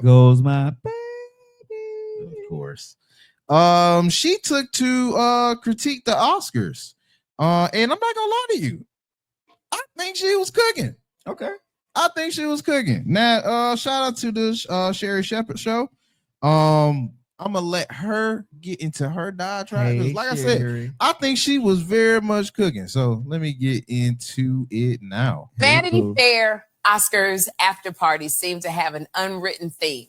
Goes my baby. Of course. She took to critique the Oscars. And I'm not gonna lie to you. I think she was cooking. Okay. I think she was cooking. Now, shout out to the Sherry Shepherd show. I'm gonna let her get into her diatribe because, Hey, like I said, Sherry. I think she was very much cooking. So let me get into it now. Vanity Cool. Fair Oscars after parties seem to have an unwritten theme.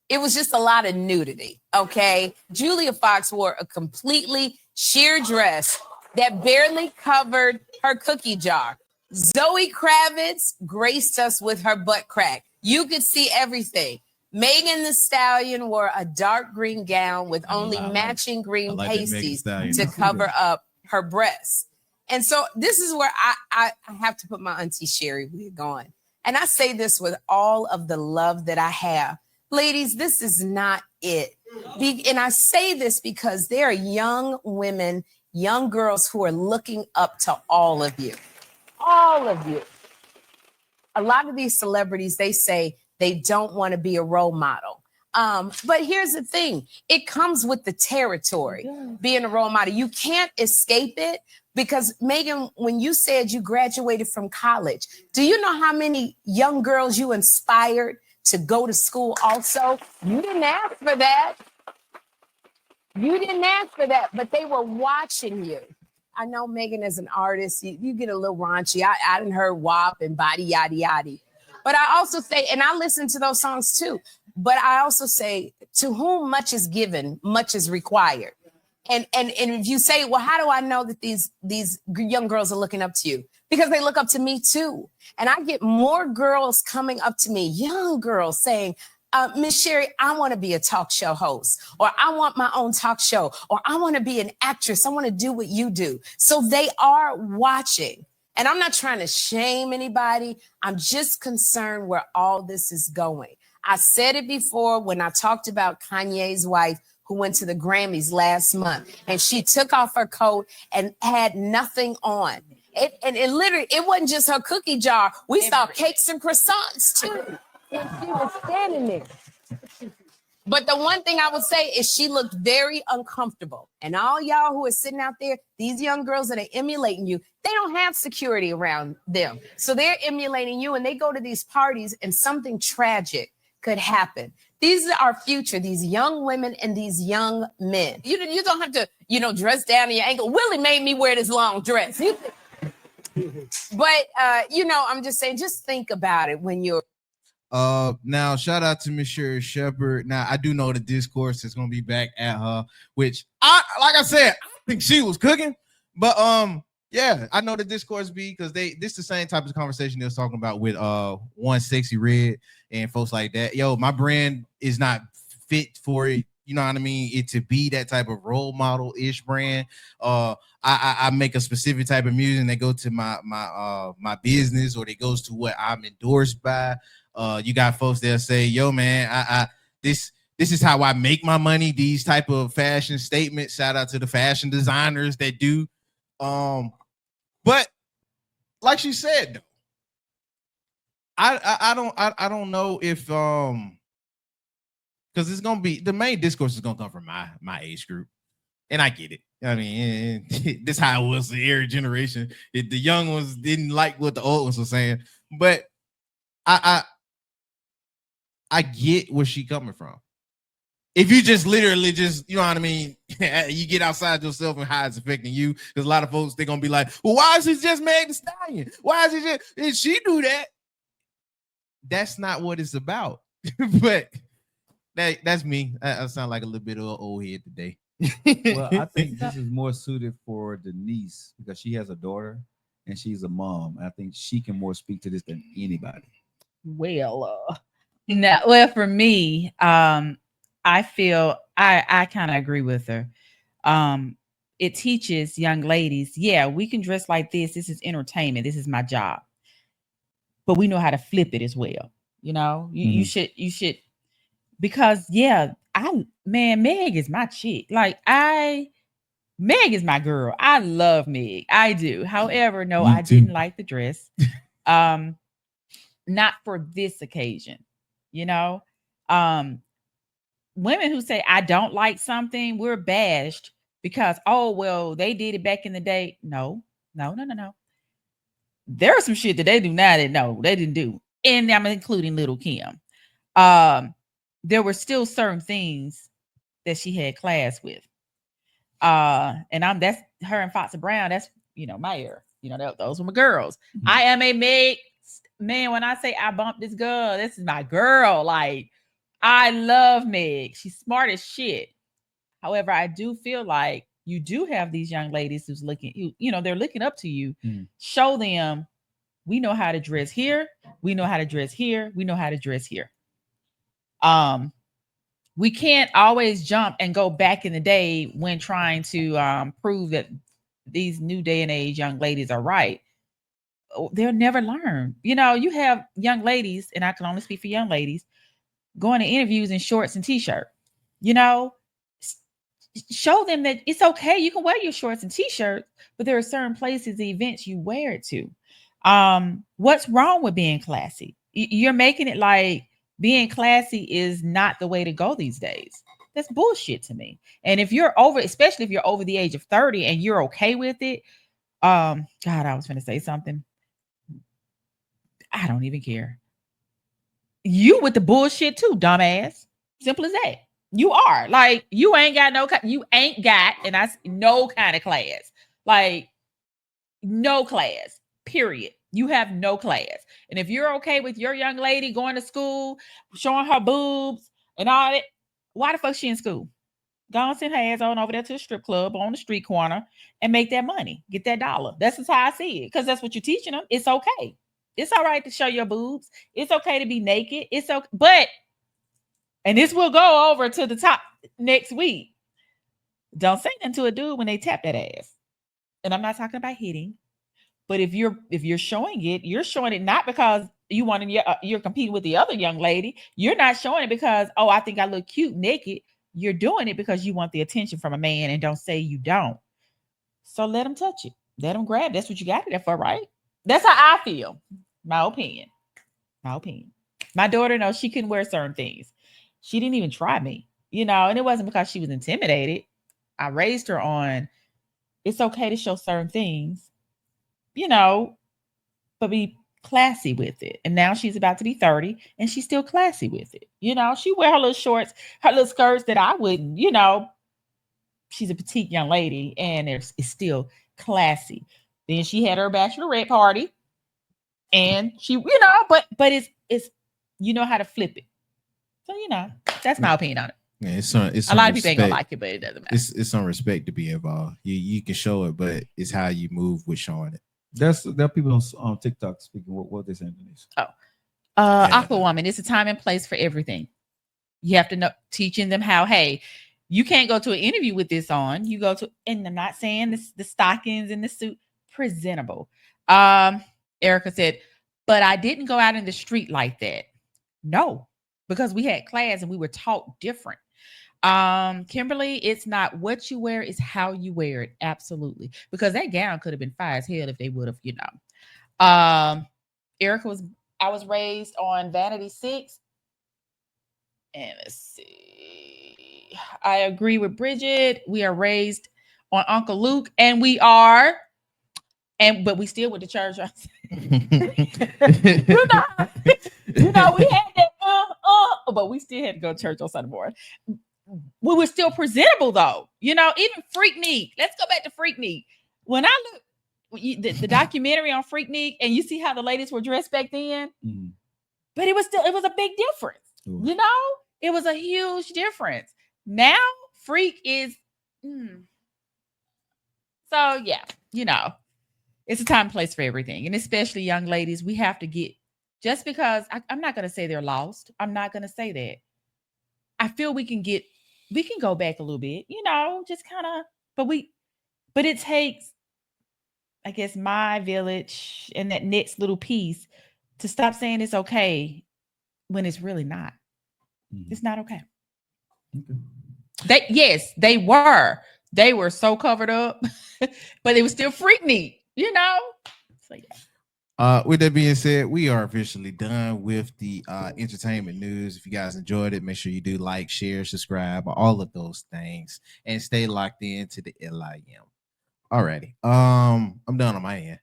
It was just a lot of nudity, okay? Julia Fox wore a completely sheer dress that barely covered her cookie jar. Zoe Kravitz graced us with her butt crack. You could see everything. Megan Thee Stallion wore a dark green gown with only matching green like that Megan Thee pasties Stallion. to cover up her breasts. And so this is where I have to put my Auntie Sherry wig on. And I say this with all of the love that I have. Ladies, this is not it. And I say this because there are young women, young girls who are looking up to all of you. All of you. A lot of these celebrities, they say they don't want to be a role model. But here's the thing. It comes with the territory, being a role model. You can't escape it because, Megan, when you said you graduated from college, do you know how many young girls you inspired to go to school also? You didn't ask for that. You didn't ask for that, but they were watching you. I know Megan as an artist, you get a little raunchy. I didn't heard WAP and Body Yaddy Yaddy. But I also say, and I listen to those songs too, but I also say, to whom much is given, much is required. And if you say, well, how do I know that these young girls are looking up to you? Because they look up to me too. And I get more girls coming up to me, young girls saying, Miss Sherry, I want to be a talk show host, or I want my own talk show, or I want to be an actress. I want to do what you do. So they are watching. And I'm not trying to shame anybody. I'm just concerned where all this is going. I said it before when I talked about Kanye's wife who went to the Grammys last month, and she took off her coat and had nothing on. It literally, it wasn't just her cookie jar. We saw cakes and croissants too. And she was standing there. But the one thing I would say is she looked very uncomfortable. And all y'all who are sitting out there, these young girls that are emulating you, they don't have security around them. So they're emulating you and they go to these parties and something tragic could happen. These are our future, these young women and these young men. You don't have to, dress down to your ankle. Willie made me wear this long dress. But, I'm just saying, just think about it when you're. Now shout out to Miss Sherry Shepherd. Now I do know the discourse is gonna be back at her, which like I said, I think she was cooking, but yeah, I know the discourse be because this the same type of conversation they was talking about with One Sexy Red and folks like that. Yo, my brand is not fit for it. You know what I mean? It to be that type of role model ish brand. I make a specific type of music and they go to my business or they goes to what I'm endorsed by. You got folks that say, yo, man, this is how I make my money. These type of fashion statements. Shout out to the fashion designers that do. But like she said, though, I don't know if because it's gonna be the main discourse is gonna come from my age group, and I get it. I mean, this is how it was the every generation. The young ones didn't like what the old ones were saying, but I get where she coming from. If you just literally just, you know what I mean, you get outside yourself and how it's affecting you, because a lot of folks, they're going to be like, well, why is it just Meg Thee Stallion? Why is it just, did she do that? That's not what it's about. But that's me. I sound like a little bit of an old head today. Well, I think this is more suited for Denise because she has a daughter and she's a mom. I think she can more speak to this than anybody. Well, no, well, for me, I feel I kind of agree with her. It teaches young ladies, yeah, we can dress like this. This is entertainment. This is my job. But we know how to flip it as well. You should, because yeah, Meg is my chick. Meg is my girl. I love Meg. I do. However, no, I didn't like the dress. Not for this occasion, Women who say I don't like something, we're bashed because, oh well, they did it back in the day. No. There are some shit that they do now that no, they didn't do. And I'm including Little Kim. There were still certain things that she had class with. And that's her and Foxy Brown, that's my era. Those were my girls. Mm-hmm. I am a mixed man. When I say I bumped this girl, this is my girl. Like, I love Meg. She's smart as shit. However, I do feel like you do have these young ladies who's looking, they're looking up to you. Mm-hmm. Show them we know how to dress here. We know how to dress here. We know how to dress here. We can't always jump and go back in the day when trying to prove that these new day and age young ladies are right. They'll never learn. You have young ladies, and I can only speak for young ladies, going to interviews in shorts and t-shirt. Show them that it's okay. You can wear your shorts and t-shirts, but there are certain places, events you wear it to. What's wrong with being classy? You're making it like being classy is not the way to go these days. That's bullshit to me. And if you're especially if you're over the age of 30 and you're okay with it, God, I was going to say something. I don't even care. You with the bullshit too, dumbass. Simple as that. You are like, you ain't got no kind of class. Like, no class, period. You have no class. And if you're okay with your young lady going to school, showing her boobs and all that, why the fuck she in school? Go and send her ass on over there to a strip club on the street corner and make that money. Get that dollar. That's just how I see it. Because that's what you're teaching them. It's okay. It's all right to show your boobs. It's okay to be naked. It's okay. But, and this will go over to the top next week. Don't say nothing to a dude when they tap that ass. And I'm not talking about hitting. But if you're showing it, you're showing it not because you want to, you're competing with the other young lady. You're not showing it because, oh, I think I look cute naked. You're doing it because you want the attention from a man, and don't say you don't. So let him touch it. Let him grab. That's what you got it there for, right? That's how I feel. My opinion. My daughter knows she couldn't wear certain things. She didn't even try me, and it wasn't because she was intimidated. I raised her on, it's okay to show certain things, but be classy with it. And now she's about to be 30 and she's still classy with it. She wear her little shorts, her little skirts that I wouldn't, she's a petite young lady and it's still classy. Then she had her bachelorette party and she, but it's, how to flip it. So, that's my opinion on it. Yeah, it's a lot of people ain't gonna like it, but it doesn't matter. It's some respect to be involved. You can show it, but it's how you move with showing it. There are people on TikTok speaking what they're saying. Aquawoman, it's a time and place for everything. You have to know, teaching them how, hey, you can't go to an interview with this on. You go to, and I'm not saying the stockings and the suit, presentable. Erica said, but I didn't go out in the street like that. No, because we had class and we were taught different. Kimberly, it's not what you wear, it's how you wear it. Absolutely. Because that gown could have been fire as hell if they would have, Erica I was raised on Vanity 6. And let's see. I agree with Bridget. We are raised on Uncle Luke, and but we still went to church. We had that, but we still had to go to church on Sunday morning. We were still presentable though, even Freaknik. Let's go back to Freaknik. When I look the documentary on Freaknik, and you see how the ladies were dressed back then, but it was a big difference. Ooh. It was a huge difference. Now freak is, so yeah, it's a time and place for everything. And especially young ladies, we have to get, just because I'm not going to say they're lost. I'm not going to say that. I feel we can go back a little bit, just kind of, but it takes, I guess, my village and that next little piece to stop saying it's okay when it's really not. It's not okay. They were so covered up, but it was still Freaknik, So yeah. With that being said, we are officially done with the entertainment news. If you guys enjoyed it, make sure you do like, share, subscribe, all of those things, and stay locked in to the LIM. Alrighty. I'm done on my end.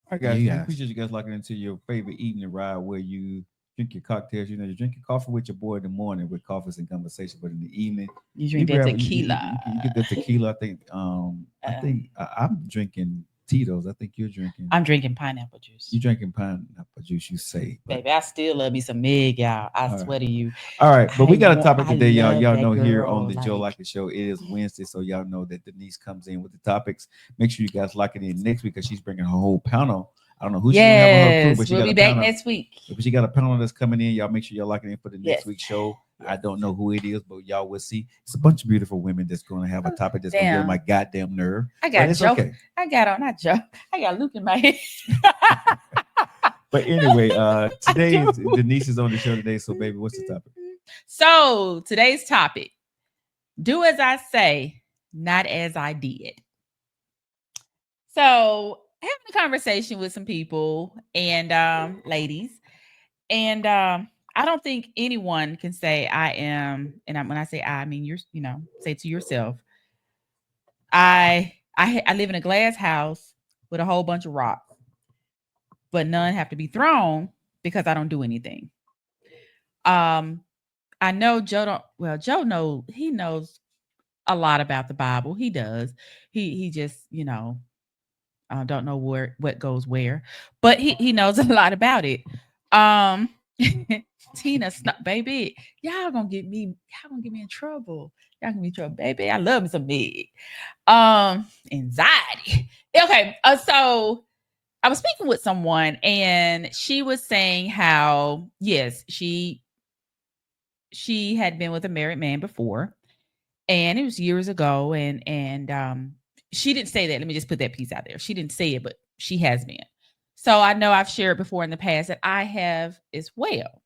All right, guys. You We guys. appreciate you guys locking into your favorite evening ride where you drink your cocktails. You know, you drink your coffee with your boy in the morning with coffees and conversation, but in the evening, You drink that grab- tequila. You get the tequila. I think I'm drinking Tito's. I think you're drinking. I'm drinking pineapple juice. You drinking pineapple juice, you say. But, Baby, I still love me some Meg, y'all. I All swear to you. all right, but we got a topic I today, y'all. love Y'all that know here girl, on the Joe like- Lockett Show, it is Wednesday, so y'all know that Denise comes in with the topics. Make sure you guys lock it in next week because she's bringing her whole panel. I don't know who she's gonna have on her crew, Yes, but she we'll got be a back panel. next week. But she got a panel that's coming in. Y'all make sure y'all lock it in for the next Yes. week's show. I don't know who it is, but y'all will see. It's a bunch of beautiful women that's going to have a topic that's going to get on Damn. my goddamn nerve. I But got it's Joe. okay. I got Luke in my head. But anyway, Denise is on the show today. So, baby, what's the topic? So today's topic: do as I say, not as I did. So having a conversation with some people and ladies, and I don't think anyone can say I am. And when I say I mean say to yourself, I live in a glass house with a whole bunch of rocks, but none have to be thrown because I don't do anything. I know Joe he knows a lot about the Bible. He does. He just, don't know what goes where, but he knows a lot about it. Tina, baby, y'all gonna get me in trouble. Y'all gonna be in trouble, baby. I love me some Meg. Anxiety. Okay, so I was speaking with someone and she was saying how, yes, she had been with a married man before, and it was years ago, and she didn't say that. Let me just put that piece out there. She didn't say it, but she has been. So I know I've shared before in the past that I have as well.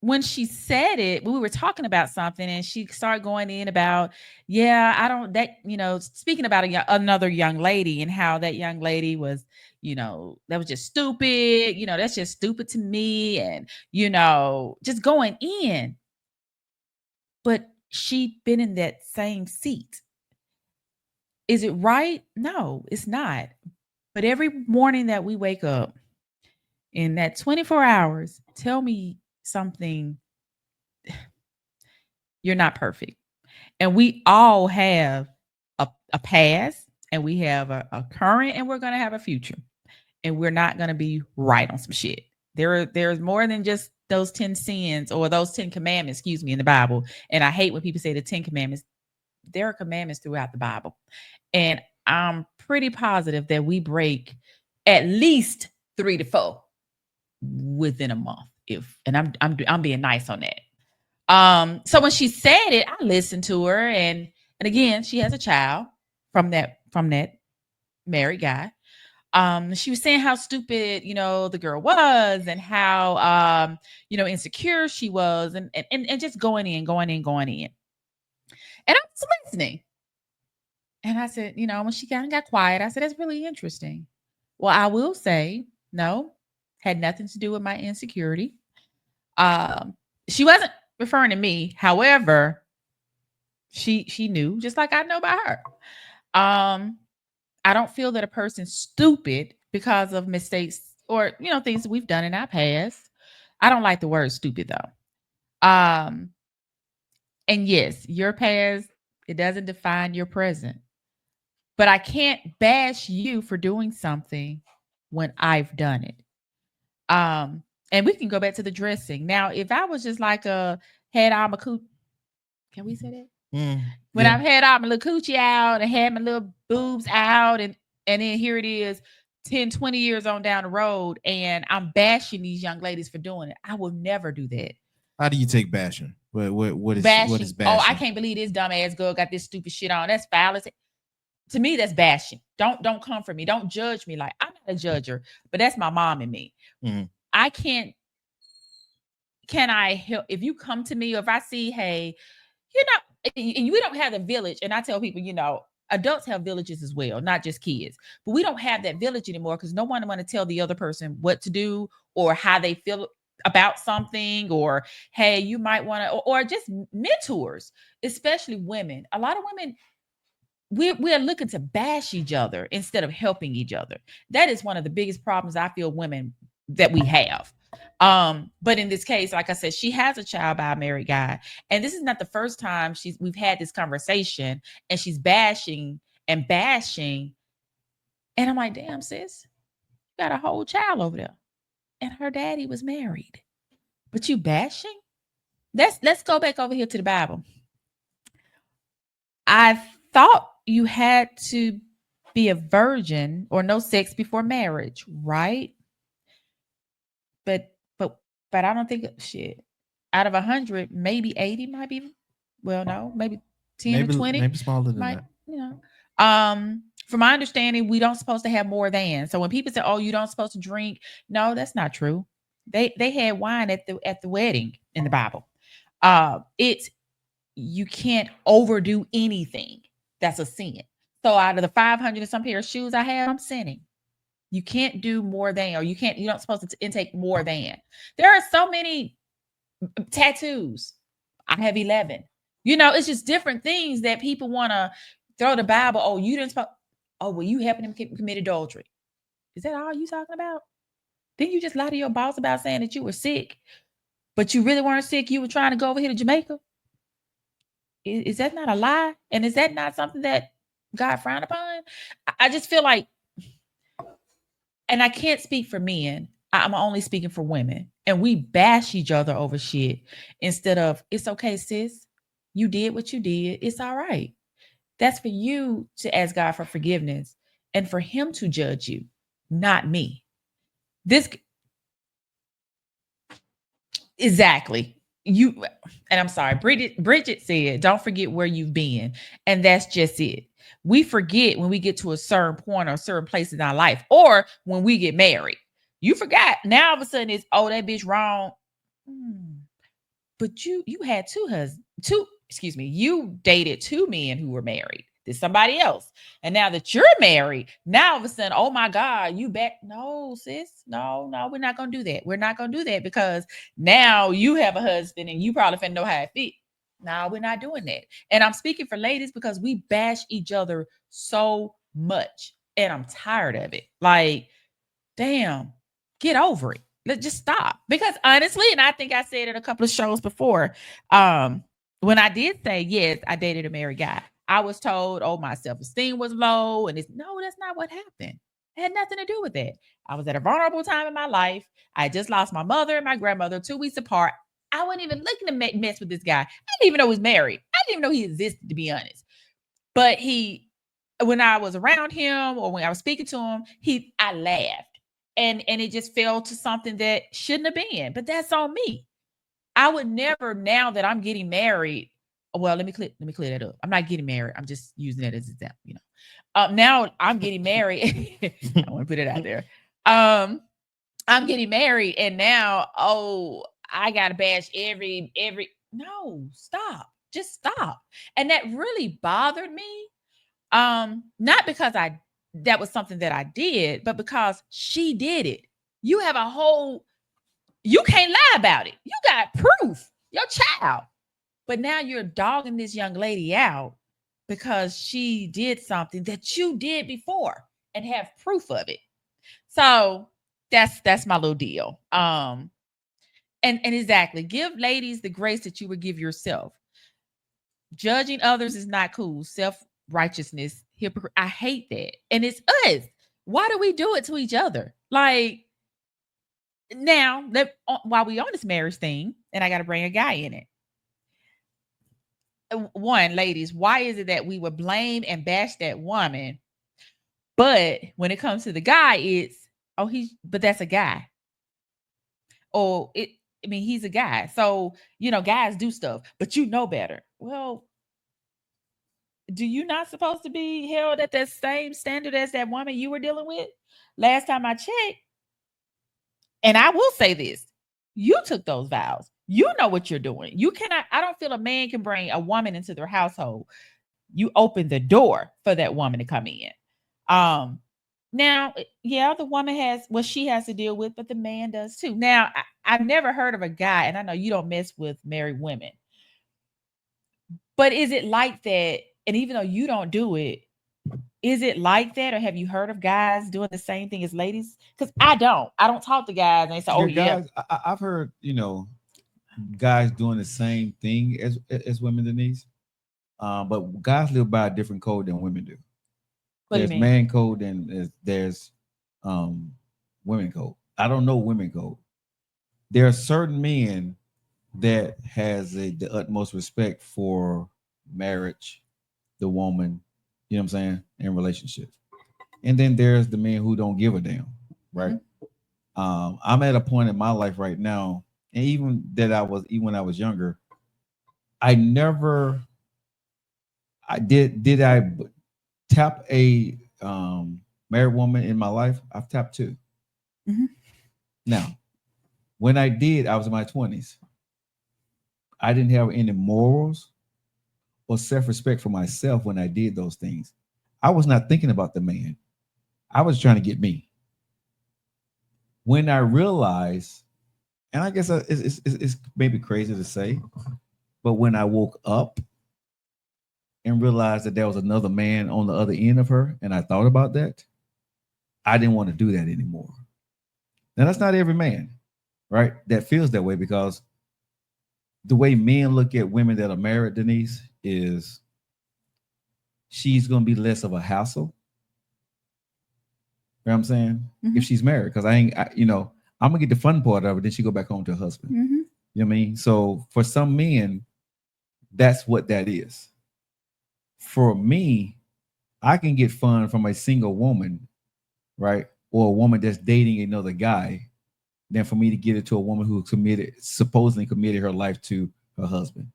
When she said it, we were talking about something and she started going in about, speaking about another young lady and how that young lady was, that was just stupid. That's just stupid to me. And, just going in. But she'd been in that same seat. Is it right? No, it's not. But every morning that we wake up in that 24 hours, tell me something. You're not perfect. And we all have a past, and we have a current, and we're going to have a future. And we're not going to be right on some shit. There's more than just those 10 sins or those 10 commandments, in the Bible. And I hate when people say the 10 commandments. There are commandments throughout the Bible. And I'm pretty positive that we break at least 3 to 4 within a month. And I'm being nice on that. So when she said it, I listened to her, and again, she has a child from that married guy. She was saying how stupid, the girl was, and how insecure she was, and just going in. And I was listening. And I said, when she kind of got quiet, I said, that's really interesting. Well, I will say, no, had nothing to do with my insecurity. She wasn't referring to me. However, she knew, just like I know about her. I don't feel that a person's stupid because of mistakes or, things that we've done in our past. I don't like the word stupid, though. And yes, your past, it doesn't define your present. But I can't bash you for doing something when I've done it. And we can go back to the dressing. Now, if I was just like had all my can we say that? When I've had all my little coochie out and had my little boobs out, and then here it is 10, 20 years on down the road, and I'm bashing these young ladies for doing it. I will never do that. How do you take bashing? What is bashing? What is bashing? Oh, I can't believe this dumbass girl got this stupid shit on. That's foul. To me, that's bashing. Don't come for me. Don't judge me. Like, I'm not a judger, but that's my mom and me. Mm-hmm. I can't. Can I help if you come to me, or if I see, hey, and we don't have the village, and I tell people, Adults have villages as well, not just kids. But we don't have that village anymore because no one want to tell the other person what to do or how they feel about something, or hey, you might want to, or just mentors, especially women. A lot of women, we're looking to bash each other instead of helping each other. That is one of the biggest problems I feel women that we have. But in this case, like I said, she has a child by a married guy, and this is not the first time we've had this conversation, and she's bashing, and I'm like, damn, sis, you got a whole child over there, and her daddy was married, but you bashing? Let's go back over here to the Bible. I thought you had to be a virgin or no sex before marriage, right? But I don't think shit. Out of 100, maybe 80 might be. Well, no, maybe 10 or 20. Maybe smaller than that. You know. From my understanding, we don't supposed to have more than. So when people say, "Oh, you don't supposed to drink," no, that's not true. They had wine at the wedding in the Bible. You can't overdo anything. That's a sin. So out of the 500 and some pair of shoes I have, I'm sinning. You can't do more than, or you're not supposed to intake more than. There are so many tattoos. I have 11. It's just different things that people want to throw the Bible. Oh, you didn't. Oh, well, you helping him commit adultery. Is that all you talking about? Didn't you just lie to your boss about saying that you were sick, but you really weren't sick? You were trying to go over here to Jamaica. Is that not a lie? And is that not something that God frowned upon? I just feel like, and I can't speak for men. I'm only speaking for women. And we bash each other over shit instead of, it's okay, sis. You did what you did. It's all right. That's for you to ask God for forgiveness and for him to judge you, not me. Exactly. And I'm sorry, Bridget said, don't forget where you've been. And that's just it. We forget when we get to a certain point or a certain place in our life, or when we get married. You forgot. Now all of a sudden it's, oh, that bitch wrong. But you had you dated 2 men who were married. There's somebody else. And now that you're married, now all of a sudden, oh my God, you back. No, sis. No, we're not going to do that. We're not going to do that because now you have a husband and you probably finna know how it fit. No, we're not doing that. And I'm speaking for ladies because we bash each other so much. And I'm tired of it. Like, damn, get over it. Let's just stop. Because honestly, and I think I said it a couple of shows before, when I did say, yes, I dated a married guy, I was told, oh, my self-esteem was low. And no, that's not what happened. It had nothing to do with that. I was at a vulnerable time in my life. I just lost my mother and my grandmother 2 weeks apart. I wasn't even looking to mess with this guy. I didn't even know he was married. I didn't even know he existed, to be honest. But when I was around him or when I was speaking to him, I laughed. And it just fell to something that shouldn't have been. But that's on me. I would never, now that I'm getting married, well, let me clear that up. I'm not getting married. I'm just using it as an example, now I'm getting married. I want to put it out there. I'm getting married, and now, I gotta bash every. No, stop. Just stop. And that really bothered me. Not because that was something that I did, but because she did it. You can't lie about it. You got proof. Your child. But now you're dogging this young lady out because she did something that you did before and have proof of it. So that's my little deal. And exactly, give ladies the grace that you would give yourself. Judging others is not cool. Self-righteousness, hypocrite. I hate that. And it's us. Why do we do it to each other? Like, now, while we on this marriage thing, and I got to bring a guy in it. One, ladies, why is it that we would blame and bash that woman, but when it comes to the guy, it's but that's a guy. He's a guy. So, guys do stuff, but you know better. Well, do you not supposed to be held at that same standard as that woman you were dealing with? Last time I checked, and I will say this, you took those vows. You know what you're doing. I don't feel a man can bring a woman into their household You open the door for that woman to come in. Now, yeah, the woman has what she has to deal with, but the man does too. Now, I've never heard of a guy, and I know you don't mess with married women, but is it like that? And even though you don't do it, is it like that, or have you heard of guys doing the same thing as ladies? Because I don't talk to guys, and they say, "Oh yeah." Guys, I've heard, guys doing the same thing as women, Denise. But guys live by a different code than women do. What do you There's mean? man code and there's women code. I don't know women code. There are certain men that has the utmost respect for marriage, the woman, you know what I'm saying, in relationships. And then there's the men who don't give a damn, right? I'm at a point in my life right now, and even when I was younger, I did I tap a married woman in my life? I've tapped two. Mhm. Now, when I did, I was in my 20s. I didn't have any morals or self-respect for myself when I did those things. I was not thinking about the man. I was trying to get me. When I realized, and I guess it's maybe crazy to say, but when I woke up and realized that there was another man on the other end of her, and I thought about that, I didn't want to do that anymore. Now, that's not every man, right, that feels that way, because the way men look at women that are married, Denise, is she's going to be less of a hassle. You know what I'm saying? Mhm. If she's married, because I'm going to get the fun part of it, then she go back home to her husband. Mhm. You know what I mean? So for some men, that's what that is. For me, I can get fun from a single woman, right? Or a woman that's dating another guy, than for me to get it to a woman who supposedly committed her life to her husband.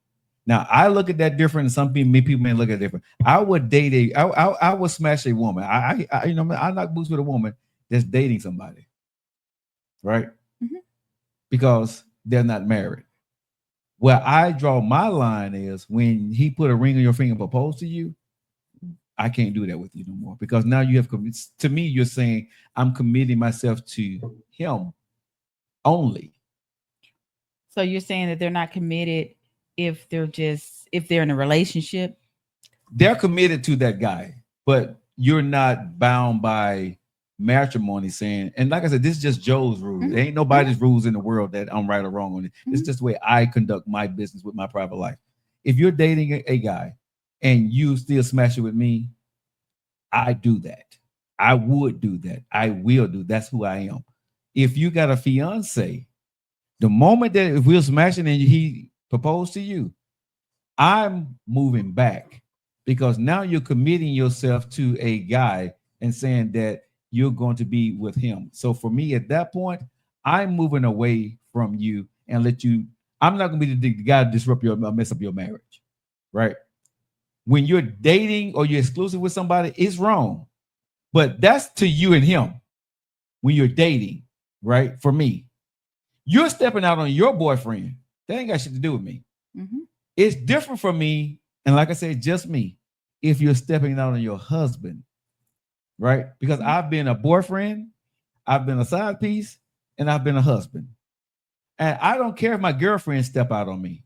Now, I look at that different, and some people may look at it different. I would I would smash a woman. I knock boots with a woman that's dating somebody, right? Mhm. Because they're not married. Where I draw my line is when he put a ring on your finger and proposed to you, I can't do that with you no more, because now you have to me, you're saying I'm committing myself to him only. So you're saying that they're not committed if they're in a relationship? They're committed to that guy, but you're not bound by matrimony saying, and like I said, this is just Joe's rules. Mhm. There ain't nobody's rules in the world that I'm right or wrong on it. It's just the way I conduct my business with my private life. If you're dating a guy and you still smash it with me, I do that. I would do that. I will do. That's who I am. If you got a fiance, the moment that if we're smashing and he proposed to you, I'm moving back, because now you're committing yourself to a guy and saying that you're going to be with him. So for me at that point, I'm moving away from you and let you. I'm not going to be the guy to disrupt mess up your marriage, right? When you're dating or you're exclusive with somebody, it's wrong, but that's to you and him. When you're dating, right? For me, you're stepping out on your boyfriend. That ain't got shit to do with me. Mm-hmm. It's different for me, and like I said, just me, if you're stepping out on your husband, right? Because I've been a boyfriend, I've been a side piece, and I've been a husband. And I don't care if my girlfriend step out on me.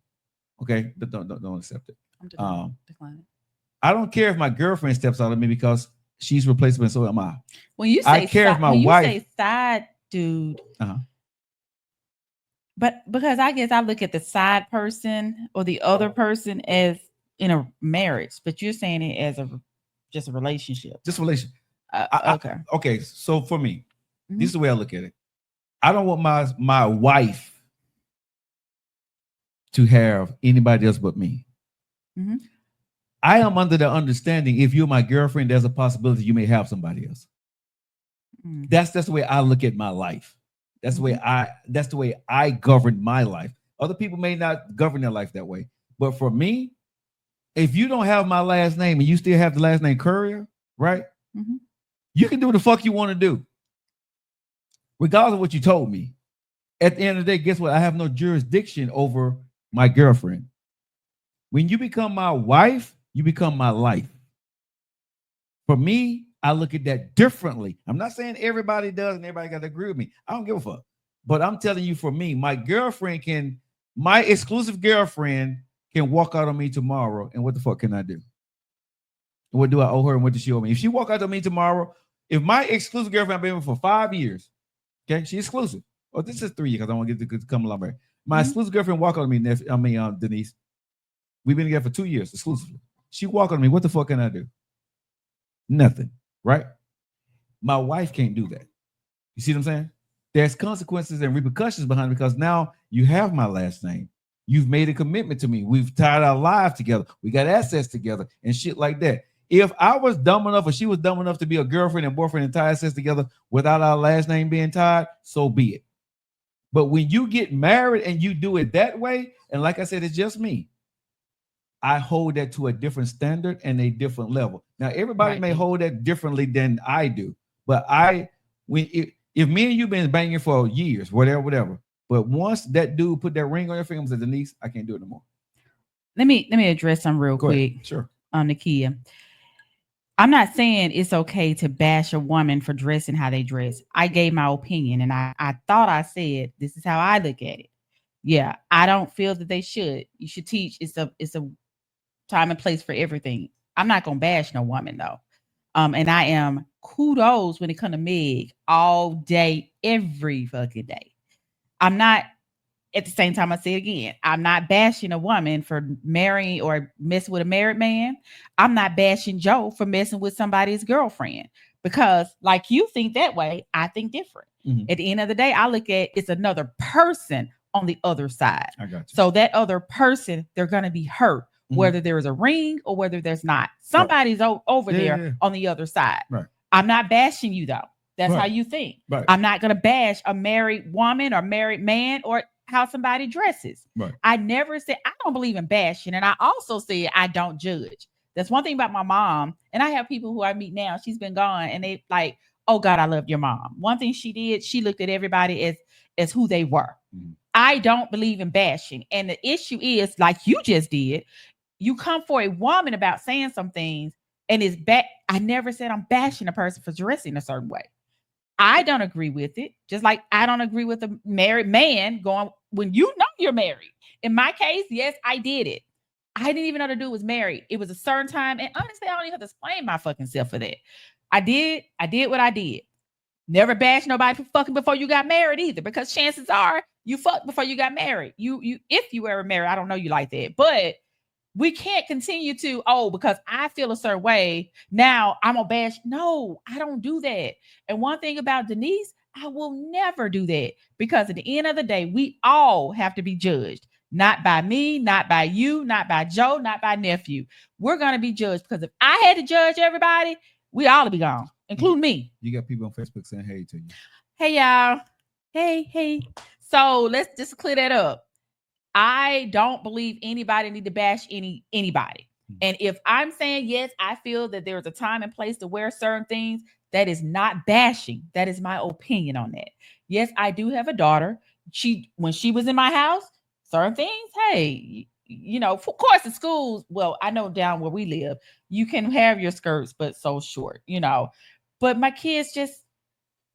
Okay, but don't accept it. I'm declining. I don't care if my girlfriend steps out on me, because she's replaceable, so am I. When you say I care if my when wife, you say side dude, uh-huh. But because I guess I look at the side person or the other person as in a marriage, but you're saying it as just a relationship. Just relation. Okay. Okay. So for me, Mhm. this is the way I look at it. I don't want my wife to have anybody else but me. Mhm. I am under the understanding, if you're my girlfriend, there's a possibility you may have somebody else. Mhm. That's the way I look at my life. That's the way I govern my life. Other people may not govern their life that way. But for me, if you don't have my last name and you still have the last name Courier, right? Mhm. You can do what the fuck you want to do, regardless of what you told me. At the end of the day, guess what? I have no jurisdiction over my girlfriend. When you become my wife, you become my life. For me, I look at that differently. I'm not saying everybody does and everybody got to agree with me. I don't give a fuck. But I'm telling you, for me, my exclusive girlfriend can walk out on me tomorrow. And what the fuck can I do? What do I owe her and what does she owe me? If she walk out on me tomorrow, if my exclusive girlfriend I've been with for 5 years, okay, she's exclusive. Oh, this is 3 years because I want to get to come along back. My exclusive girlfriend walk on me, Denise. We've been together for 2 years exclusively. She walk on me. What the fuck can I do? Nothing, right? My wife can't do that. You see what I'm saying? There's consequences and repercussions behind it because now you have my last name. You've made a commitment to me. We've tied our lives together. We got assets together and shit like that. If I was dumb enough or she was dumb enough to be a girlfriend and boyfriend and tie assets together without our last name being tied, so be it. But when you get married and you do it that way, and like I said, it's just me, I hold that to a different standard and a different level. Now, everybody may hold that differently than I do, but if me and you been banging for years, whatever, but once that dude put that ring on your finger and said, Denise, I can't do it no more. Let me address some real quick. Ahead. Sure. Nakia. I'm not saying it's okay to bash a woman for dressing how they dress. I gave my opinion and I thought I said, this is how I look at it. Yeah, I don't feel that they should. You should teach. It's a time and place for everything. I'm not going to bash no woman though. And I am kudos when it comes to Meg all day, every fucking day. I'm not, at the same time, I say it again, I'm not bashing a woman for marrying or messing with a married man. I'm not bashing Joe for messing with somebody's girlfriend because like you think that way, I think different. Mm-hmm. At the end of the day, I look at it's another person on the other side. I got you. So that other person, they're going to be hurt. Whether there is a ring or whether there's not. Somebody's over there on the other side. Right. I'm not bashing you though. That's how you think. Right. I'm not going to bash a married woman or married man or how somebody dresses. Right. I never said, I don't believe in bashing. And I also said, I don't judge. That's one thing about my mom. And I have people who I meet now, she's been gone and they like, oh God, I love your mom. One thing she did, she looked at everybody as who they were. Mm-hmm. I don't believe in bashing. And the issue is like you just did, you come for a woman about saying some things and it's bad. I never said I'm bashing a person for dressing a certain way. I don't agree with it. Just like I don't agree with a married man going when you know you're married. In my case, yes, I did it. I didn't even know the dude was married. It was a certain time. And honestly, I don't even have to explain my fucking self for that. I did what I did. Never bash nobody for fucking before you got married either, because chances are you fucked before you got married. You if you ever married, I don't know you like that, but we can't continue to, because I feel a certain way, now I'm a bash. No, I don't do that. And one thing about Denise, I will never do that because at the end of the day, we all have to be judged. Not by me, not by you, not by Joe, not by nephew. We're going to be judged because if I had to judge everybody, we all would be gone, including me. You got people on Facebook saying hey to you. Hey, y'all. Hey. So let's just clear that up. I don't believe anybody need to bash anybody. And if I'm saying, yes, I feel that there's a time and place to wear certain things, that is not bashing. That is my opinion on that. Yes, I do have a daughter. When she was in my house, certain things, hey, of course the schools, well, I know down where we live, you can have your skirts, but so short, but my kids just,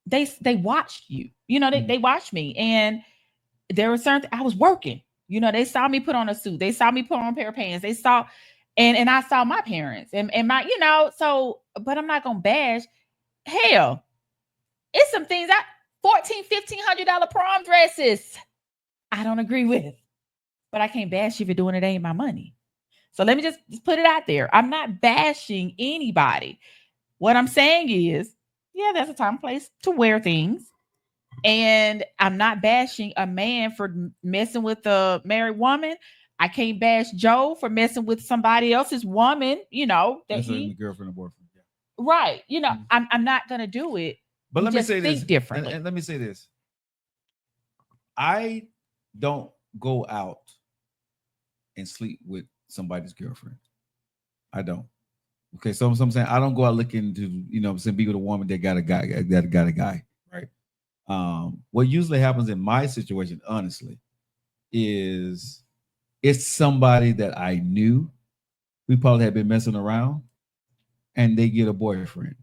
they watched you, they watched me. And there were certain, I was working. They saw me put on a suit. They saw me put on a pair of pants. They saw, and I saw my parents and my, so, but I'm not going to bash. Hell, it's some things $1,400-$1,500 prom dresses I don't agree with, but I can't bash you for doing it. Ain't my money. So let me just put it out there. I'm not bashing anybody. What I'm saying is, yeah, there's a time and place to wear things. And I'm not bashing a man for messing with a married woman. I can't bash Joe for messing with somebody else's woman, That's a girlfriend or boyfriend. Yeah. Right. I'm not going to do it. But let me say this differently. And let me say this. I don't go out and sleep with somebody's girlfriend. I don't. Okay. So I'm saying I don't go out looking to, be with a woman that got a guy. Right. What usually happens in my situation, honestly, is it's somebody that I knew we probably have been messing around, and they get a boyfriend.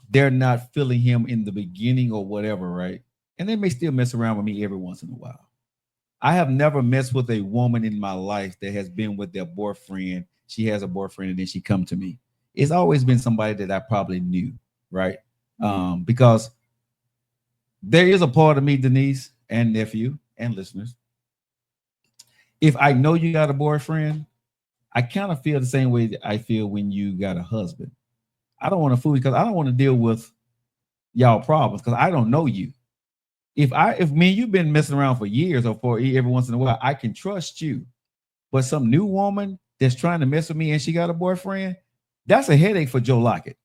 They're not feeling him in the beginning or whatever, right? And they may still mess around with me every once in a while. I have never messed with a woman in my life that has been with their boyfriend. She has a boyfriend and then she come to me. It's always been somebody that I probably knew, right? Because there is a part of me, Denise and nephew and listeners. If I know you got a boyfriend, I kind of feel the same way that I feel when you got a husband. I don't want to fool you because I don't want to deal with y'all problems because I don't know you. If me and you've been messing around for years or for every once in a while, I can trust you. But some new woman that's trying to mess with me and she got a boyfriend, that's a headache for Joe Lockett.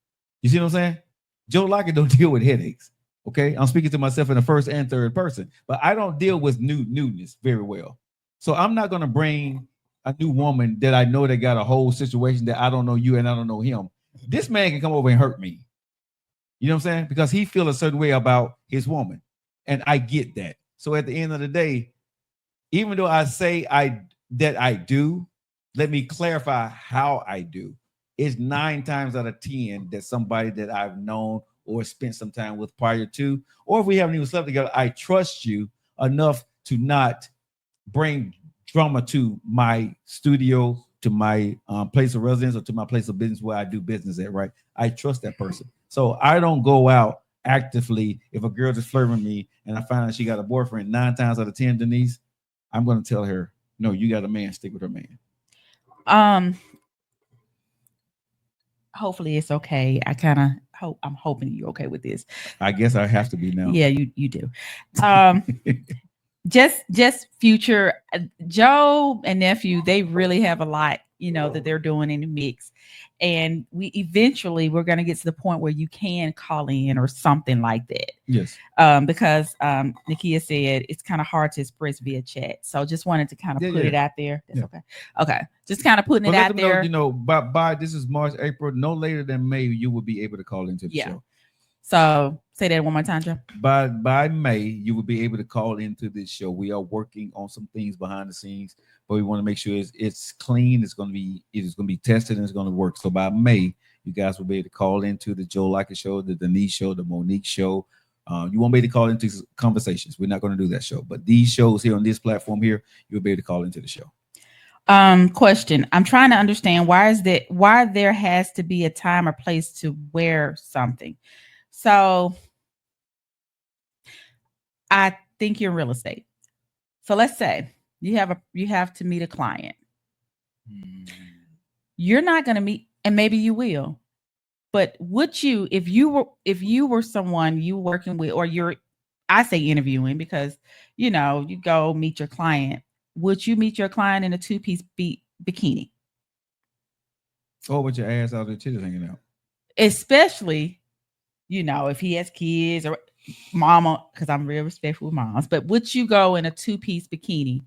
You see what I'm saying? Joe Lockett don't deal with headaches. Okay, I'm speaking to myself in the first and third person, but I don't deal with newness very well. So I'm not going to bring a new woman that I know that got a whole situation that I don't know you and I don't know him. This man can come over and hurt me. You know what I'm saying? Because he feels a certain way about his woman. And I get that. So at the end of the day, even though I say that I do, let me clarify how I do. It's 9 times out of 10 that somebody that I've known or spent some time with prior to, or if we haven't even slept together, I trust you enough to not bring drama to my studio, to my place of residence, or to my place of business where I do business at, right? I trust that person. So I don't go out actively. If a girl just flirting with me and I find out she got a boyfriend, 9 times out of 10, Denise, I'm going to tell her, no, you got a man, stick with her man. Hopefully it's okay. I'm hoping you're okay with this. I guess I have to be now. Yeah, you do. Just future Joe and nephew, they really have a lot, that they're doing in the mix. And we're going to get to the point where you can call in or something like that. Yes. Because Nakia said it's kind of hard to express via chat. So just wanted to kind of put it out there. That's okay. Okay. Just kind of putting it out there. By this is March, April, no later than May, you will be able to call into the show. So say that one more time, Joe. By May, you will be able to call into this show. We are working on some things behind the scenes, but we want to make sure it's clean. It is going to be tested and it's going to work. So by May, you guys will be able to call into the Joe Lockett show, the Denise show, the Monique show. You won't be able to call into conversations. We're not going to do that show, but these shows here on this platform here, you'll be able to call into the show. Question. I'm trying to understand why there has to be a time or place to wear something. So I think you're in real estate. So let's say you have to meet a client. You're not going to meet, and maybe you will, but would you, if you were someone you working with, or I say interviewing because, you go meet your client, would you meet your client in a 2-piece bikini? Or with your ass out there, titties hanging out? Especially, if he has kids or mama, because I'm real respectful with moms, but would you go in a 2-piece bikini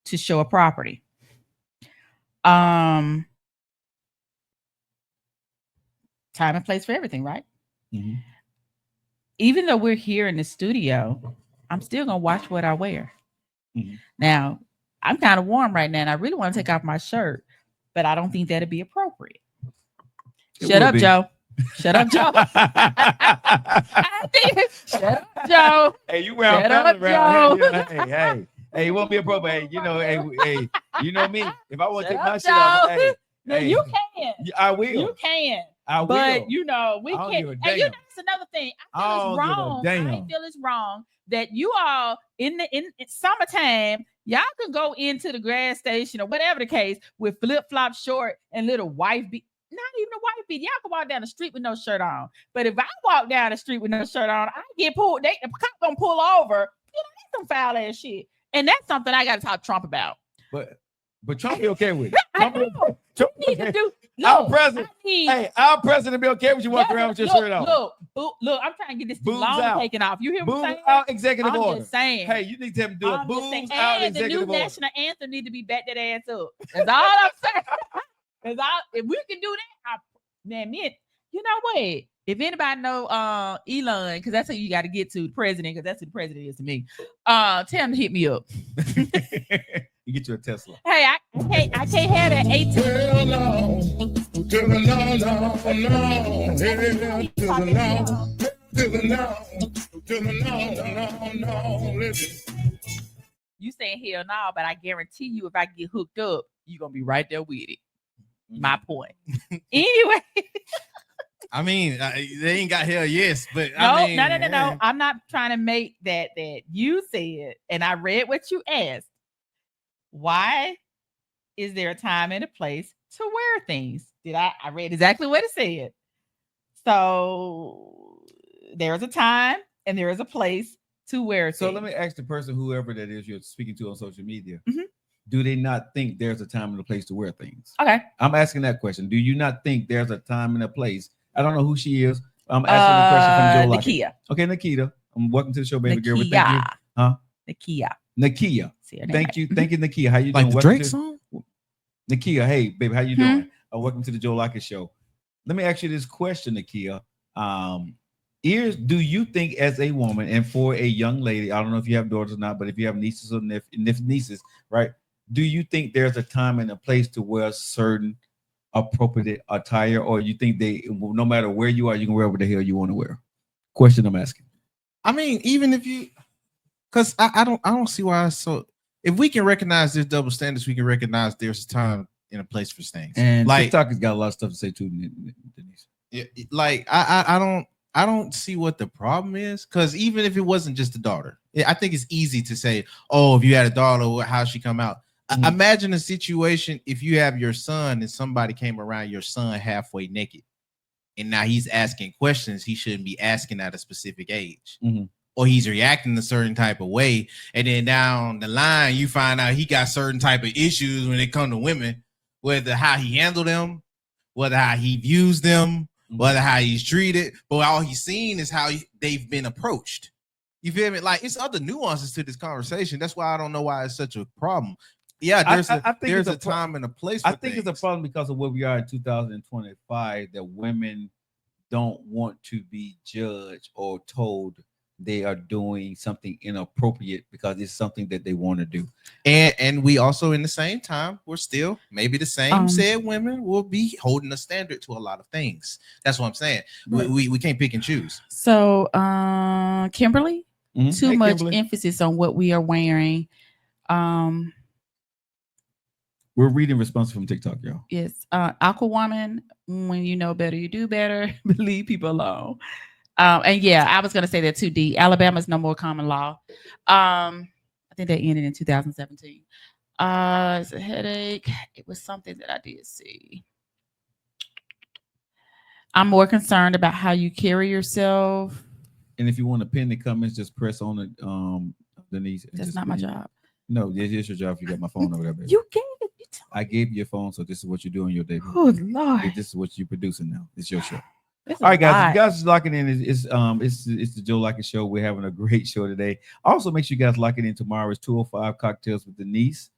to show a property? Time and place for everything, right? Mm-hmm. Even though we're here in the studio, I'm still going to watch what I wear. Mm-hmm. Now, I'm kind of warm right now, and I really want to take off my shirt, but I don't think that'd be appropriate. Shut up, Joe. Shut up, Joe. Shut up, Joe. Hey, you wear around here. Hey, it won't be appropriate. Hey, you know me. If I want to take my shit off, you can. I will. You can. I will. But we can't. And that's another thing. I feel it's wrong. I feel it's wrong that you all in summertime, y'all can go into the gas station or whatever the case with flip-flop short and little wife beat. Not even a white beat. Y'all can walk down the street with no shirt on. But if I walk down the street with no shirt on, I get pulled. The cop gonna pull over. That's some foul ass shit. And that's something I got to talk to Trump about. But Trump be okay with it. Trump need to do. Our president be okay with you walking around with your shirt on. Look, I'm trying to get this boobs long out. Taken off. You hear what I'm saying? Out executive order. I'm just saying. Hey, you need to have him do a boobs out and executive order. the new national anthem need to be back that ass up. That's all I'm saying. If we can do that, you know what? If anybody know Elon, because that's who you got to get to, the president, because that's who the president is to me. Tell him to hit me up. You get you a Tesla. Hey, I can't have that 18. Hell no. To the no, no, no. Hell to the no. To the no. To the no. Listen. You saying hell no, but I guarantee you, if I get hooked up, you're gonna be right there with it. My point. Anyway. I mean, they ain't got hell yes, but No, I mean, no. I'm not trying to make that you said, and I read what you asked. Why is there a time and a place to wear things? I read exactly what it said. So there's a time and there is a place to wear things. So let me ask the person, whoever that is you're speaking to on social media, do they not think there's a time and a place to wear things? Okay. I'm asking that question. Do you not think there's a time and a place? I don't know who she is. I'm asking the question from Joe Lockett. Nakia. Okay, Nikita. Welcome to the show, baby girl. Thank you. Nakia. Huh? Nakia. Nakia. See her name Thank right. you. Thank you, Nakia. How you like doing? the Welcome Drake to- song. Nakia, hey, baby, how you doing? Welcome to the Joe Lockett Show. Let me ask you this question, Nakia. Do you think, as a woman and for a young lady, I don't know if you have daughters or not, but if you have nieces or nieces, right? Do you think there's a time and a place to wear certain appropriate attire, or you think no matter where you are, you can wear what the hell you want to wear? Question I'm asking. I mean, even if you, because I don't see why it's so. If we can recognize there's double standards, we can recognize there's a time and a place for things. And like TikTok has got a lot of stuff to say too, Denise. like I don't see what the problem is, because even if it wasn't just a daughter, I think it's easy to say, oh, if you had a daughter, how she come out. Imagine a situation if you have your son and somebody came around your son halfway naked, and now he's asking questions he shouldn't be asking at a specific age, or he's reacting a certain type of way, and then down the line you find out he got certain type of issues when it comes to women, whether how he handled them, whether how he views them, whether how he's treated, but all he's seen is how they've been approached. You feel me? Like, it's other nuances to this conversation. That's why I don't know why it's such a problem. Yeah, there's a time and a place for I think it's a problem because of where we are in 2025, that women don't want to be judged or told they are doing something inappropriate because it's something that they want to do. And we also, in the same time, we're still maybe the same said women will be holding a standard to a lot of things. That's what I'm saying. We can't pick and choose. So, Kimberly, too much Kimberly. emphasis on what we are wearing. We're reading responses from TikTok, y'all. Yes. Aquawoman, when you know better, you do better. Leave people alone. And yeah, I was going to say that too, D. Alabama's no more common law. I think that ended in 2017. It's a headache. It was something that I did see. I'm more concerned about how you carry yourself. And if you want to pin the comments, just press on it, Denise. That's not my job. No, it is your job if you got my phone over there, baby. You gave it. I gave you your phone, so this is what you're doing your day. Oh, Lord. This is what you're producing now. It's your show. It's All right, guys. lot. If you guys is locking in, it's the Joe Lockett Show. We're having a great show today. Also, make sure you guys lock it in tomorrow. It's 205 Cocktails with Denise.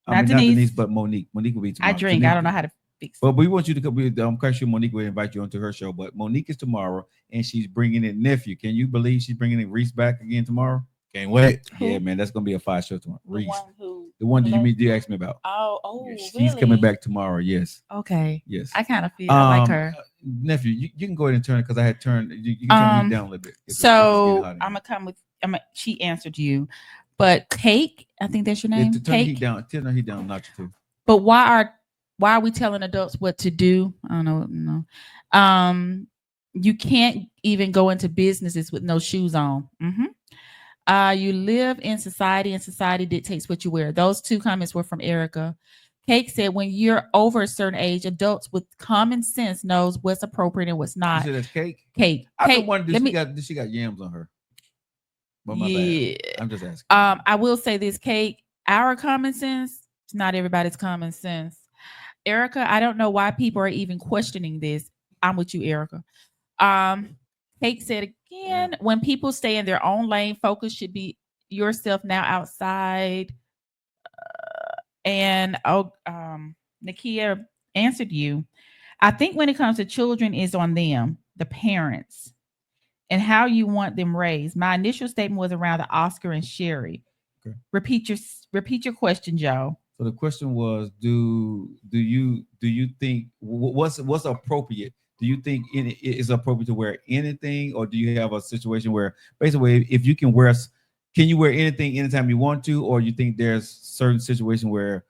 Not Denise, but Monique. Monique will be tomorrow. I drink. Denise, I don't know how to fix it. But we want you to come. I'm quite sure Monique will invite you onto her show. But Monique is tomorrow, and she's bringing in nephew. Can you believe she's bringing in Reese back again tomorrow? Can't wait. Yeah, man, that's gonna be a fire show tomorrow. The Reese, one who the one you asked me about. Oh, Yes, really? she's coming back tomorrow. Yes, Okay. yes. I kind of feel like her. Nephew, you can go ahead and turn it because I had turned. You can turn it down a little bit. So I'm gonna come with. She answered you, but Cake. I think that's your name. Turn the Cake. heat down. Turn the heat down a notch or two. But why are we telling adults what to do? I don't know. You can't even go into businesses with no shoes on. You live in society, and society dictates what you wear. Those two comments were from Erica. Cake said, when you're over a certain age, adults with common sense knows what's appropriate and what's You not. said that's Cake. Cake. I Cake. don't wonder Let me. she got yams on her. But my Yeah. bad. I'm just asking. I will say this, Cake. Our common sense is not everybody's common sense. Erica, I don't know why people are even questioning this. I'm with you, Erica. Cake said again, when people stay in their own lane, focus should be yourself now outside. Nakia answered you. I think when it comes to children, is on them, the parents, and how you want them raised. My initial statement was around the Oscar and Sherry. Okay. Repeat your question, Joe. So the question was, do you think what's appropriate? Do you think it is appropriate to wear anything, or do you have a situation where basically if you can wear, can you wear anything anytime you want to, or you think there's certain situation where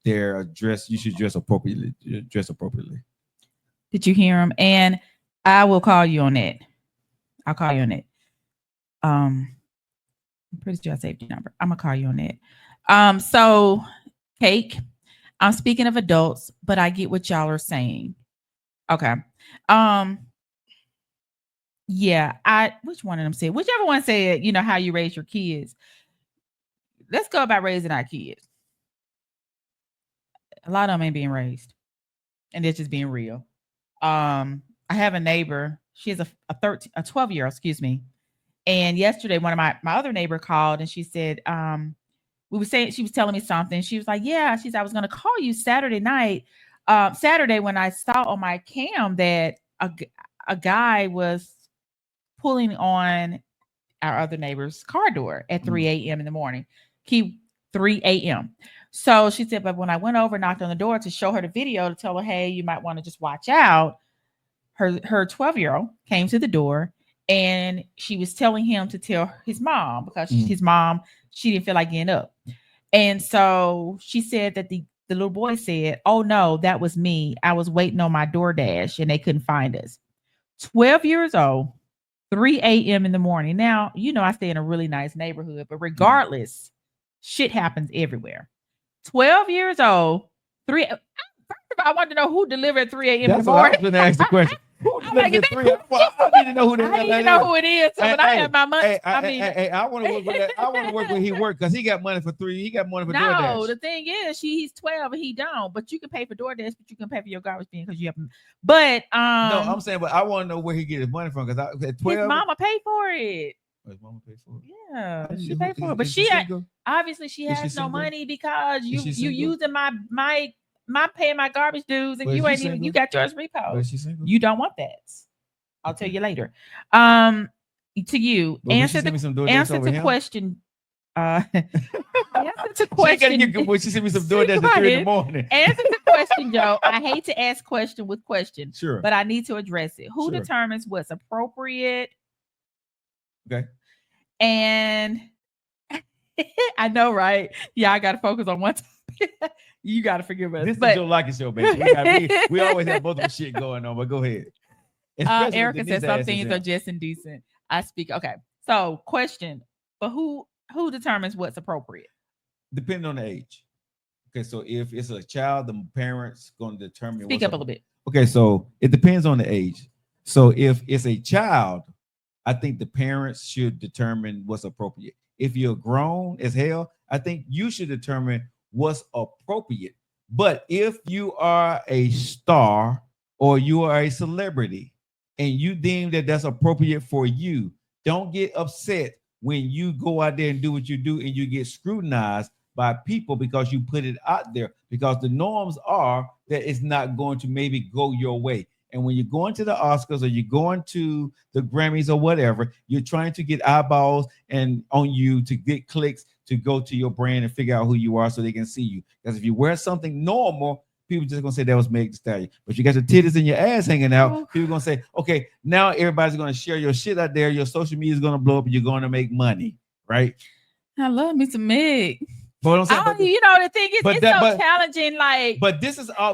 they're dressed, you should dress appropriately? Did you hear him? And I will call you on that. I'll call you on that. I'm pretty sure I saved your number. I'm gonna call you on that. So Cake, I'm speaking of adults, but I get what y'all are saying. Okay. Yeah, which one of them said, whichever one said, how you raise your kids. Let's go about raising our kids. A lot of them ain't being raised, and they're just being real. I have a neighbor. She has a 12-year-old, excuse me. And yesterday, one of my other neighbor called, and she said, she was telling me something. She was like, yeah, she said, I was going to call you Saturday night. Saturday when I saw on my cam that a guy was pulling on our other neighbor's car door at 3 a.m. in the morning. 3 a.m. So she said, but when I went over, knocked on the door to show her the video to tell her, hey, you might want to just watch out. Her 12-year-old came to the door, and she was telling him to tell his mom because his mom, she didn't feel like getting up. And so she said that the little boy said, oh no, that was me. I was waiting on my DoorDash and they couldn't find us. 12 years old, 3 a.m. in the morning. Now, I stay in a really nice neighborhood, but regardless, shit happens everywhere. 12 years old, first of all, I want to know who delivered at 3 a.m. in the morning. I was going to ask the question. Who delivered at 3 a.m.? I need to know who that is. I need to know who it is. So when I have my money, I want to work with that. I want to work where he worked because he got money for 3. He got money for DoorDash. No, the thing is, he's 12 and he don't. But you can pay for DoorDash, but you can pay for your garbage bin because you have. But no, I'm saying, but I want to know where he get his money from because at 12, his mama paid for it. His mama paid for it. Yeah, she paid for it, but she obviously she has no money because you using my paying my garbage dues and you ain't even you got yours repo. You don't want that. I'll tell you later. To you, answer the question. Answer the question. She sent me some DoorDash at 3 in the morning. Answer the question, Joe. I hate to ask question with question, sure, but I need to address it. Who determines what's appropriate? Okay. And I know, right? Yeah, I got to focus on one topic. You got to forgive us. This is Joe Lockett show, baby. We always have both of the shit going on, but go ahead. Erica said some things are just indecent. I speak. Okay. So question, but who determines what's appropriate? Depending on the age. Okay. So if it's a child, the parents going to determine. Speak up a little bit. Okay. So it depends on the age. So if it's a child, I think the parents should determine what's appropriate. If you're grown as hell, I think you should determine what's appropriate. But if you are a star or you are a celebrity and you deem that that's appropriate for you, don't get upset when you go out there and do what you do and you get scrutinized by people because you put it out there, because the norms are that it's not going to maybe go your way. And when you're going to the Oscars or you're going to the Grammys or whatever, you're trying to get eyeballs and on you to get clicks to go to your brand and figure out who you are so they can see you. Because if you wear something normal, people just gonna say that was Meg Thee Stallion. But you got your titties and your ass hanging out, people gonna say, okay, now everybody's gonna share your shit out there. Your social media is gonna blow up and you're gonna make money, right? I love me some Meg. But I'm saying, the thing is, it's so challenging. Like, but this is I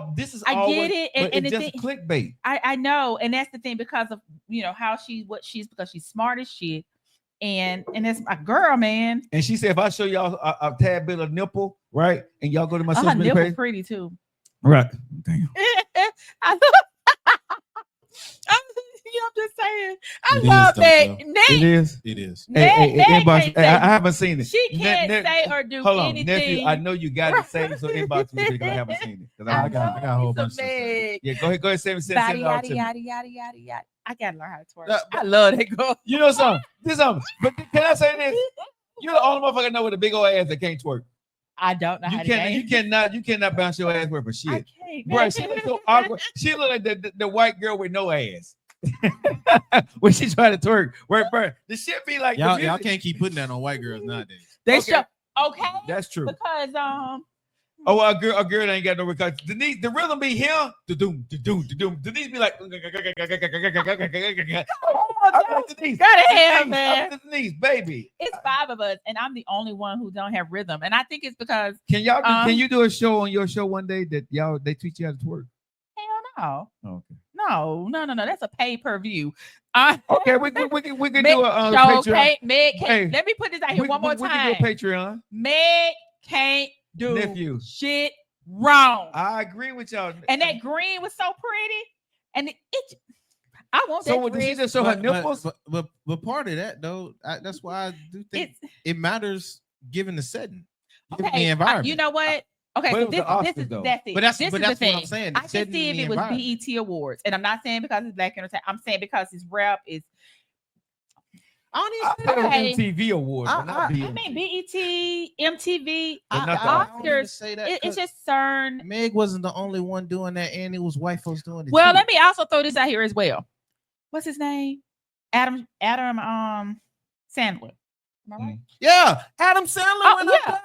get it, and it's just clickbait. I know, and that's the thing because of how because she's smart as shit, and that's my girl, man. And she said, if I show y'all a tad bit of nipple, right, and y'all go to my social media nipple page, pretty too, right? Damn. I'm just saying. I love that. It is. Inbox. I haven't seen it. She can't say or do anything. Nephew, I know you got it saved, so inbox me because I haven't seen it. I got a whole bunch of stuff. Yeah, go ahead, send it out to me. Yada. I gotta learn how to twerk. I love that girl. You know something? But can I say this? You're the only motherfucker I know with a big old ass that can't twerk. I don't know how to dance. You cannot bounce your ass worth for shit. I can't. Bro, she looks so awkward. She look like the white girl with no ass. When she try to twerk, the shit be like y'all can't keep putting that on white girls nowadays. They show okay. That's true. Because Oh, a girl ain't got no record. Denise, the rhythm be here. Da-doom, da-doom, da-doom. Denise be like, Denise, Gotta have, Denise, man. Denise, baby. It's 5 of us, and I'm the only one who don't have rhythm. And I think it's because Can y'all can you do a show on your show one day that they teach you how to twerk? hell no. Oh, okay. No. That's a pay-per-view. Okay, we can Meg, do a Patreon. Meg can't. Hey, Let me put this out here one more We time. can do a Patreon. Meg can't do Nephew. shit wrong. I agree with y'all. And that green was so pretty. And it I want So that did she dress. just show her nipples? But part of that though, that's why I do think it matters given the setting, given the Okay, environment. you know what? Okay, But so it was this the Oscars, is though. that's it. But that's this but is that's the what thing. I'm saying. I can setting see if the it was environment. BET Awards, and I'm not saying because it's Black Entertainment. I'm saying because his rap is. I don't I even thought it was Okay. MTV Awards, but not I BET. I mean BET, MTV, But not the the I don't even Oscars. say that. It's 'cause just certain. Meg wasn't the only one doing that, and it was white folks doing it. Well, too. let me also throw this out here as well. What's his name? Adam Sandler. Am I right? Yeah, Adam Sandler went yeah. up.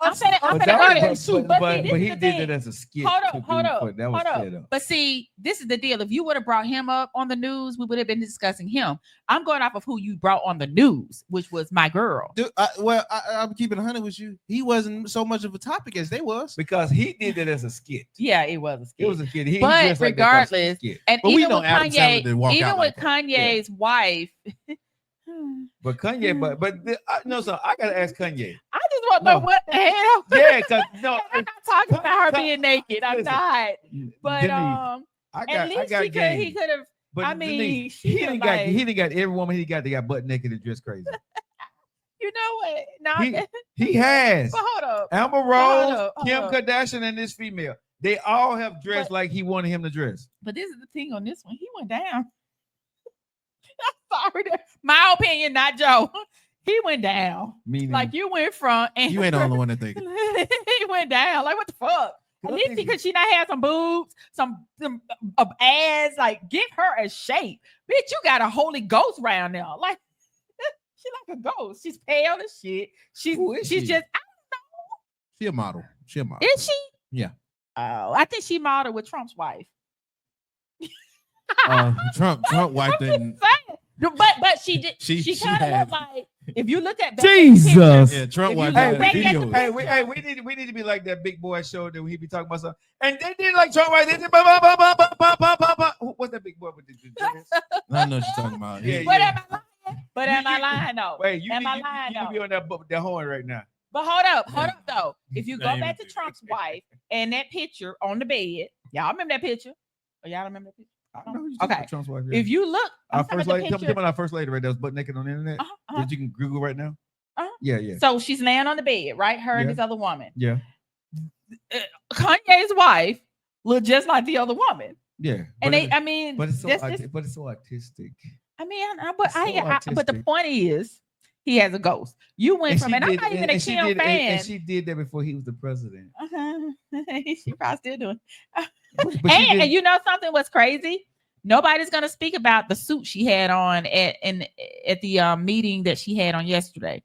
I'm saying I'm But finna go that there. was- But see, this but is he the did thing. it as a skit. Hold up, to hold do up, for- That was hold set up. up. But see, this is the deal. If you would have brought him up on the news, we would have been discussing him. I'm going off of who you brought on the news, which was my girl. Dude, I'm keeping 100 with you. He wasn't so much of a topic as they was. Because he did it as a skit. Yeah, it was a skit. It was a skit. He But dressed like that for a regardless, skit. and But we even know with Adam Sandler Kanye, didn't walk even out with like that. Kanye's wife, But Kanye, I know so I gotta ask Kanye. I just want to know No. what the hell. Yeah, because no, I'm not talking about her Con- being naked. I'm listen, not. But Denise, at I least got he game. could have. But I mean, Denise, she he could didn't like, got every woman he got butt naked and dressed crazy. you know what? No, He has but hold up. Amber hold Rose, up, hold Kim up. Kardashian, and this female. They all have dressed But- like he wanted him to dress. But this is the thing on this one. He went down. I'm sorry. My opinion, not Joe. He went down. Meaning, Like you went from and You ain't the only one that think it. he went down. Like what the fuck? At I least think- because she not had some boobs, some ass. Like give her a shape, bitch. You got a Holy Ghost round now. Like she like a ghost. She's pale as shit. Who is She's she? just She a model. She a model. is she? Yeah. Oh, I think she modeled with Trump's wife. Trump wife didn't. But she did. She kind of had- looked like if you look at Jesus. Yeah, Trump If wife you had look back at the videos. We need to be like that big boy show that he be talking about something. And they did like Trump right. They did ba, ba, ba, ba, ba, ba, ba, ba, ba. What's that big boy with the I know what you're talking about. Yeah, But yeah. am I lying? But am I lying though? Wait, you Am need, I you, lying, you need to be though? on that horn right now. But hold up though. If you go Damn. back to Trump's wife and that picture on the bed, y'all remember that picture? Or y'all remember that picture? I know who you Okay. talking about, Trump's wife. If you look, I'm our talking first about lady, the tell me picture. about our first lady right there was butt naked on the internet. Uh-huh. That you can Google right now. Uh-huh. Yeah, yeah, So she's laying on the bed, right? Her and Yeah. this other woman. yeah, Kanye's wife looked just like the other woman. yeah. And But I mean, but it's so that's but it's so artistic. I mean, It's so but the artistic. point is, he has a ghost. You went from, and I'm not even a she Kim did, fan. and she did that before he was the president. She probably still doing. But she did- And you know something was crazy? Nobody's gonna speak about the suit she had on at the meeting that she had on yesterday.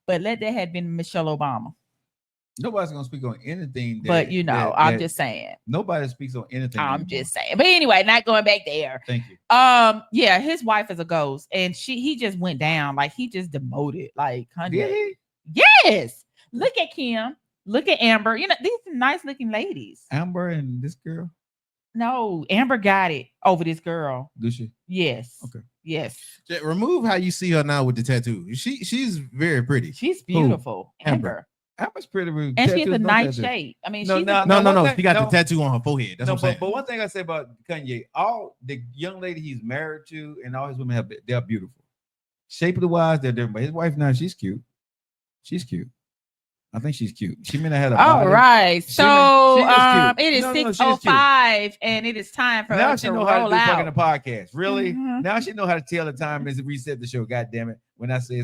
But let that had been Michelle Obama. nobody's gonna speak on anything. But you know, I'm just saying. nobody speaks on anything. I'm anymore. just saying. But anyway, not going back there. Thank you. Yeah, his wife is a ghost, and he just went down, like he just demoted, like Did Kanye. he? Yes. Look at Kim. Look at Amber. You know, these are nice looking ladies. Amber and this girl. No, Amber got it over this girl. Do she? Yes. Okay. Yes. Remove how you see her now with the tattoo. She's very pretty. She's beautiful. Amber. Amber. Amber's pretty. With And she has tattoos, a no nice tattoos. shape. I mean, No, she's no, a, No, one no. thing- She got no. the tattoo on her forehead. That's No, what I'm saying. but one thing I say about Kanye, all the young lady he's married to and all his women they're beautiful. Shapely wise, they're different. But his wife now, she's cute. She's cute. I think she's cute. She may not have a all body. right. She So is cute. it is No, no, she is 6:05 and it is time for Now us she to know how to roll do fucking out. the podcast. Really? Mhm. Now she know how to tell the time and reset the show. God damn it. When I say